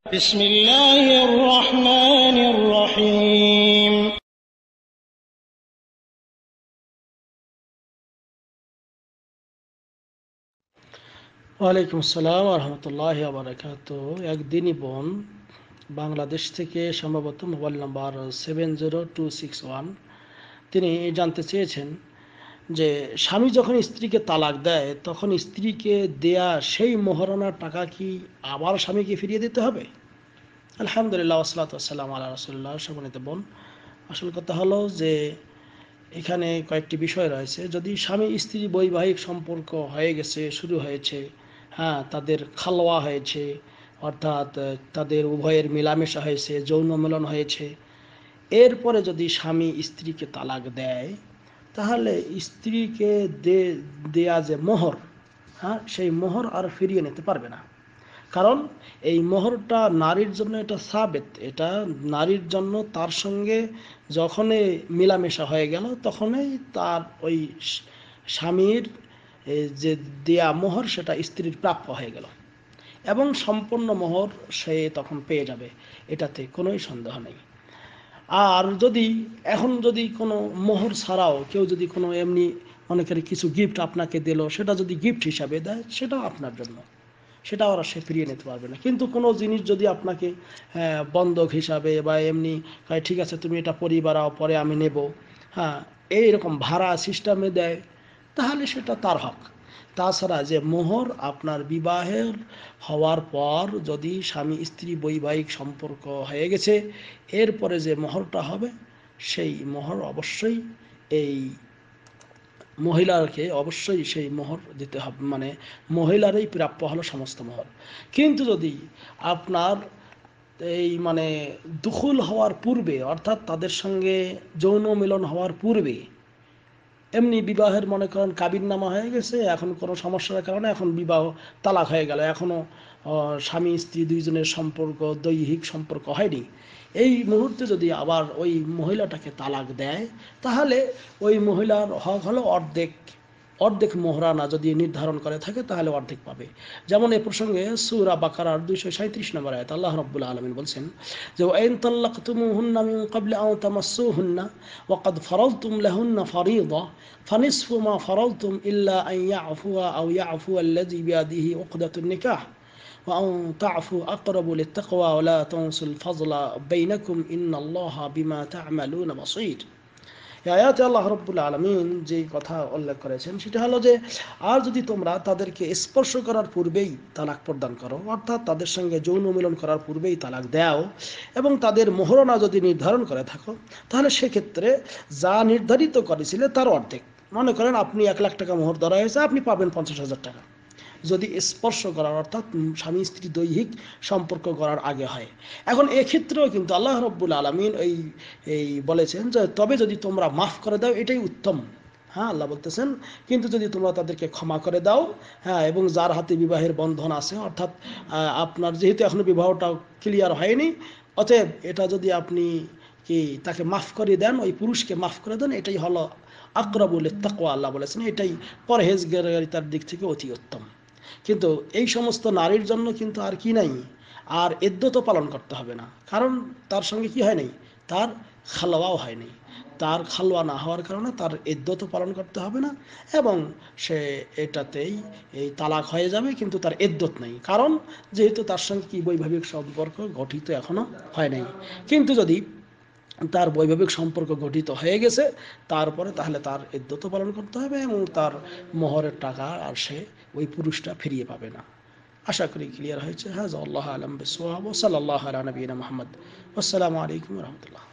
بسم الله الرحمن الرحيم ওয়ালাইকুম আসসালাম ওয়া রাহমাতুল্লাহি ওয়া বারাকাতুহু। একদিনই বোন বাংলাদেশ থেকে, সম্ভবত মোবাইল নাম্বার 70261, তিনি জানতে চেয়েছেন যে স্বামী যখন স্ত্রীকে তালাক দেয় তখন স্ত্রীকে দেয়া সেই মোহরানার টাকা কি আবার স্বামীকে ফিরিয়ে দিতে হবে? আলহামদুলিল্লাহ ওয়াসসালাতু ওয়াসসালামু আলা রাসূলিল্লাহ। সম্মানিত বোন, আসল কথা হলো যে এখানে কয়েকটি বিষয় রয়েছে। যদি স্বামী স্ত্রী বৈবাহিক সম্পর্ক হয়ে গেছে, শুরু হয়েছে, হ্যাঁ, তাদের খালোয়া হয়েছে, অর্থাৎ তাদের উভয়ের মেলামেশা হয়েছে, যৌন মিলন হয়েছে, এরপরে যদি স্বামী স্ত্রীকে তালাক দেয়, তাহলে স্ত্রীকে দেয়া যে মোহর, হ্যাঁ, সেই মোহর আর ফিরিয়ে নিতে পারবে না। কারণ এই মোহরটা নারীর জন্য এটা সাবেত, এটা নারীর জন্য তার সঙ্গে যখনই মিলামেশা হয়ে গেল তখনই তার ওই স্বামীর যে দেয়া মোহর সেটা স্ত্রীর প্রাপ্য হয়ে গেল এবং সম্পূর্ণ মোহর সে তখন পেয়ে যাবে, এটাতে কোনোই সন্দেহ নেই। আর যদি কোনো মোহর ছাড়াও কেউ যদি কোনো এমনি মনে করে কিছু গিফট আপনাকে দিল, সেটা যদি গিফট হিসাবে দেয় সেটাও আপনার জন্য, সেটা ওরা সে ফিরিয়ে নিতে পারবে না। কিন্তু কোনো জিনিস যদি আপনাকে বন্ধক হিসাবে বা এমনি ঠিক আছে তুমি এটা পরিবারাও, পরে আমি নেব, হ্যাঁ, এইরকম ভাড়া সিস্টেমে দেয়, তাহলে সেটা তার হক। তাছাড়া যে মোহর আপনার বিবাহের হওয়ার পর যদি স্বামী স্ত্রী বৈবাহিক সম্পর্ক হয়ে গেছে, এরপরে যে মোহরটা হবে সেই মোহর অবশ্যই এই মহিলাকে অবশ্যই সেই মোহর দিতে হবে, মানে মহিলারই প্রাপ্য হলো সমস্ত মোহর। কিন্তু যদি আপনার এই মানে দুখুল হওয়ার পূর্বে, অর্থাৎ তাদের সঙ্গে যৌন মিলন হওয়ার পূর্বে এমনি বিবাহের মনে করেন কাবিননামা হয়ে গেছে, এখন কোনো সমস্যার কারণে এখন বিবাহ তালাক হয়ে গেল, এখনও স্বামী স্ত্রী দুইজনের সম্পর্ক, দৈহিক সম্পর্ক হয়নি, এই মুহূর্তে যদি আবার ওই মহিলাটাকে তালাক দেয়, তাহলে ওই মহিলার হক হলো অর্ধেক, অর্ধেক মোহরানা যদি নির্ধারণ করে থাকে তাহলে অর্ধেক পাবে। যেমন এই প্রসঙ্গে সূরা বাকারার 237 নম্বর আয়াত আল্লাহ রাব্বুল আলামিন বলছেন যে ওয়াইন তাল্লাকতুমুহুন্না মিন ক্বাবলি আন তামাসসুহুন্না ওয়া ক্বাদ ফারাদতুম লাহুন্না ফারিদা ফানিসফু মা ফারাদতুম ইল্লা আন ইয়াফুয়া আও ইয়াফুয়া আল্লাযী বিয়াদিহি উকদাতুন নিকাহ ওয়া আন তা'ফু আকরাবু লিত্তাকওয়া ওয়া লা তানসুল ফাযলা বাইনাকুম ইন্নাল্লাহা বিমা তা'মালুনা বাসীর। আয়াতে আল্লাহ রাব্বুল আলামিন যেই কথা উল্লেখ করেছেন সেটা হলো যে আর যদি তোমরা তাদেরকে স্পর্শ করার পূর্বেই তালাক প্রদান করো, অর্থাৎ তাদের সঙ্গে যৌন মিলন করার পূর্বেই তালাক দাও এবং তাদের মোহরানা যদি নির্ধারণ করে থাকো, তাহলে সেক্ষেত্রে যা নির্ধারিত করেছিলে তার অর্ধেক, মনে করেন আপনি 1,00,000 টাকা মোহর ধরা হয়েছে, আপনি পাবেন 50,000 টাকা যদি স্পর্শ করার, অর্থাৎ স্বামী স্ত্রী দৈহিক সম্পর্ক করার আগে হয়। এখন এক্ষেত্রেও কিন্তু আল্লাহ রাব্বুল আলামিন এই বলেছেন যে তবে যদি তোমরা মাফ করে দাও এটাই উত্তম। হ্যাঁ, আল্লাহ বলতেছেন কিন্তু যদি তোমরা তাদেরকে ক্ষমা করে দাও, হ্যাঁ, এবং যার হাতে বিবাহের বন্ধন আছে, অর্থাৎ আপনার যেহেতু এখনো বিবাহটা ক্লিয়ার হয়নি, অতএব এটা যদি আপনি কি তাকে মাফ করে দেন, ওই পুরুষকে মাফ করে দেন, এটাই হলো আকরাবুল তাকওয়া, আল্লাহ বলেছেন এটাই পরহেজগারিতার দিক থেকে অতি উত্তম। কিন্তু এই সমস্ত নারীর জন্য কিন্তু আর কি নাই, আর ইদ্যতও পালন করতে হবে না, কারণ তার সঙ্গে কি হয় নাই, তার খালোয়াও হয়নি। তার খালোয়া না হওয়ার কারণে তার ইদ্যতও পালন করতে হবে না এবং সে এটাতেই এই তালাক হয়ে যাবে, কিন্তু তার ইদ্যত নেই, কারণ যেহেতু তার সঙ্গে কি বৈবাহিক সম্পর্ক গঠিত এখনো হয় নাই। কিন্তু যদি তার বৈবাহিক সম্পর্ক গঠিত হয়ে গেছে তারপরে তাহলে তার ইদ্যত পালন করতে হবে এবং তার মোহরের টাকা আর সে ওই পুরুষটা ফিরিয়ে পাবে না। আশা করি ক্লিয়ার হয়েছে। হ্যাঁ, আল্লাহ আলম বিসওয়াব, সাল্লাল্লাহু আলা নবিয়িনা মুহাম্মদ। আসসালামু আলাইকুম ওয়া রাহমাতুল্লাহ।